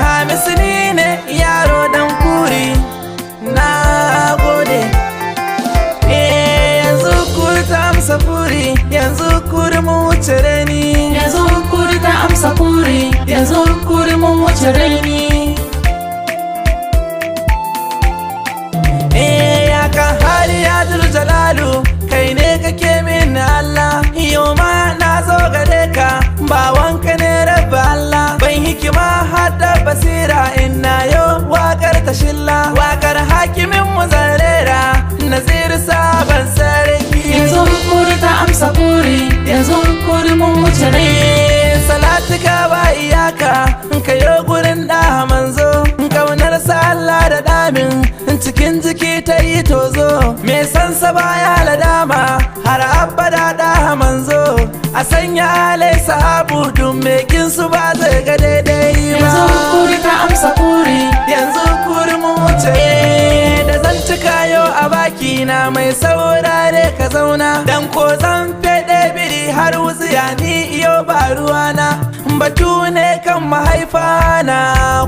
Hamisu ni ne yaro dan kuri, na gode. Yanzu kuri ta amsa kuri, yanzu kuri mun wuce raini. Yanzu kuri ta amsa kuri, yanzu kuri mun wuce raini. Ya kan hali ya Jalalu, kai ne kake min Allah. Yau ma na zo gare ka, bawanka ne rabbi Allah. Ban hikima hada basira, ina yau wakar ta shilla. Wakar hakimin mu zarera, Naziru sabon sarki. Yanzu kuri ta amsa kuri, yanzu kuri mun wuce raini. Salatuka ba iyaka, ka yo gurin da manzo. Kaunar sa Allah da damin, cikin jiki ta yi tozo. Me sansa baya ladama, har abada da manzo. A sanya alai sahabu, dun mekin su ba zai ga daidai ba. Yanzu kuri ta amsa kuri, yanzu kuri mun wuce. Da zan cika yau a baki na mai saurare ka zauna. Dan ko zan fede biri har wuziya ni iyo ba ruwana. Batu ne kan mahaifa na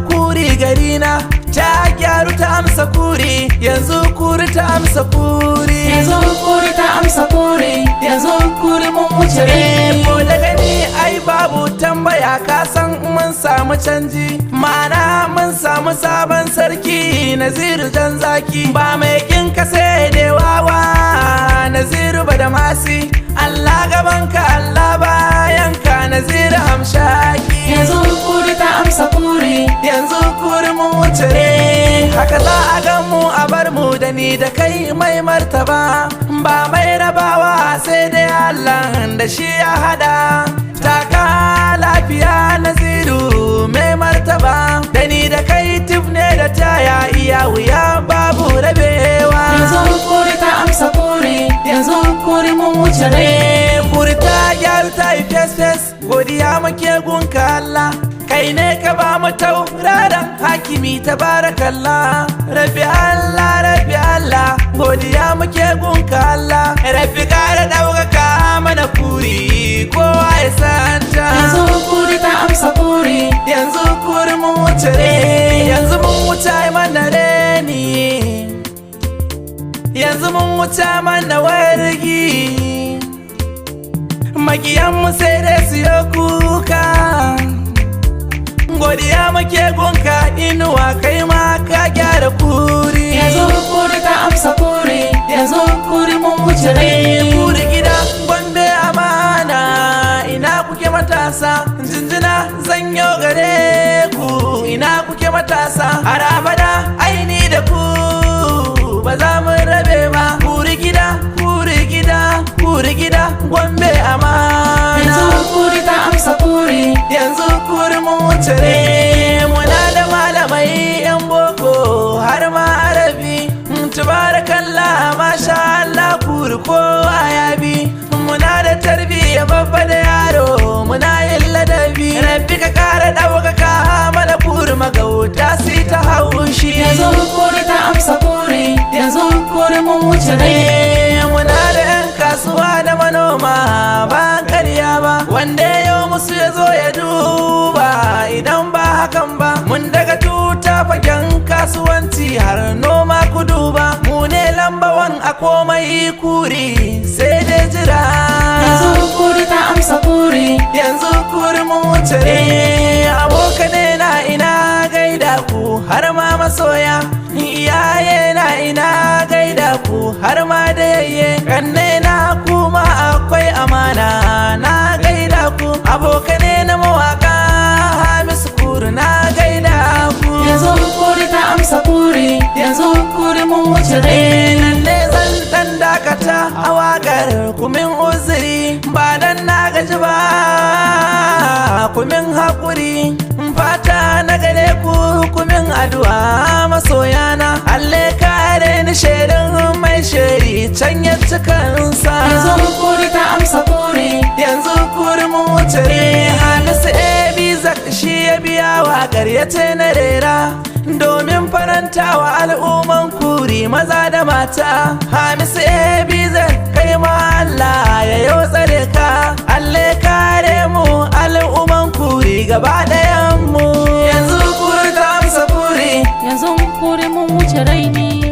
kuri gari na. Ta gyaru ta amsa kuri, yanzu kuri ta amsa kuri. yanzu kuri ta amsa kuri, yanzu kuri mun wuce raini. Ko da gani ai babu tambaya, ka san mun samu canji. Mana mun samu sabon sarki, Naziru jan zaki. Ba mai kin ka sai da wawa, Naziru Badamasi. Allah gabanka Allah bayanka, Naziru hamshaki. Yanzu kuri ta amsa kuri, yanzu kuri mun wuce. Haka za a gan mu a bar mu da ni da kai mai martaba. Ba mai rabawa sai dai Allah da shi ya hada. Taka lafiya Naziru mai martaba, da ni da kai tif ne da taya, iya wuya babu rabewa. yanzu kuri ta amsa kuri, yanzu kuri mun wuce raini. Kuri ta gyaru ta yi fes-fes, godiya muke gunka Allah. Kai ne ka ba mu tauraron hakimi tabarakallah. Rabbi Allah, Rabbi Allah, godiya muke gunka Allah. Rabbi kara ɗaukaka mana kuri, kowa ya santa. Yanzu kuri ta amsa kuri, yanzu kuri mun wuce. Yanzu mun wuce mana reni, yanzu mun wuce mana wargi. Makiyanmu sai dai su yi kuka. Godiya muke gunka inuwa, kai ma ka gyara kuri. yanzu kuri ta amsa kuri, yanzu kuri mun wuce raini. Kuri gida Gombe amana, ina kuke matasa. Jinjina zanyo gare ku, ina kuke matasa. Har abada aini da ku ba za mu rabe ba. Kuri gida, kuri gida, kuri gida Gombe amana. yanzu kuri ta amsa kuri, yanzu kuri mun wuce. Muna da malamai yan boko har ma arabi. Tubarakallah masha Allah, kuri kowa ya bi. Muna da tarbiyya babba da yaro, muna yin ladabi. Rabbi ka kara ɗaukaka mana kuri, magauta si ta haushi. yanzu kuri ta amsa kuri, yanzu kuri mun wuce raini. Muna da 'yan kasuwa da manoma ba karya ba, wanda yau musu ya zo ya duba. Idan ba hakan ba, mun daga tuta fagen kasuwanci har noma ku duba. Mu ne lambawan a komai kuri, sai dai jira. yanzu kuri ta amsa kuri, yanzu kuri mun wuce. Abokane na ina gaida ku har ma masoya. Iyaye na ina gaida ku har ma da yayye. Kanne na kuma akwai amana, na gaida ku. Abokane na mawaka Hamisu kuri, na gaida ku. yanzu kuri ta amsa kuri, yanzu kuri mun wuce raini. Nan ne zan dan dakata a wakar, kumin uzuri ba dan na gaji ba, kumin haƙuri. Fata na gare ku, kumin addu'a masoyana. Allah kare ni shaidan mai shari, can ya cikansa. yanzu kuri ta amsa kuri, yanzu kuri mun wuce. Hamisu Ebizak shi ya biya waƙar, ya ce na rera domin faranta wa al'umman kuri maza da mata. Hamisu Ebizak kai ma Allah ya yau tsare ka. Allah kare mu al'umman kuri gaba ɗaya. kuri mun wuce raini.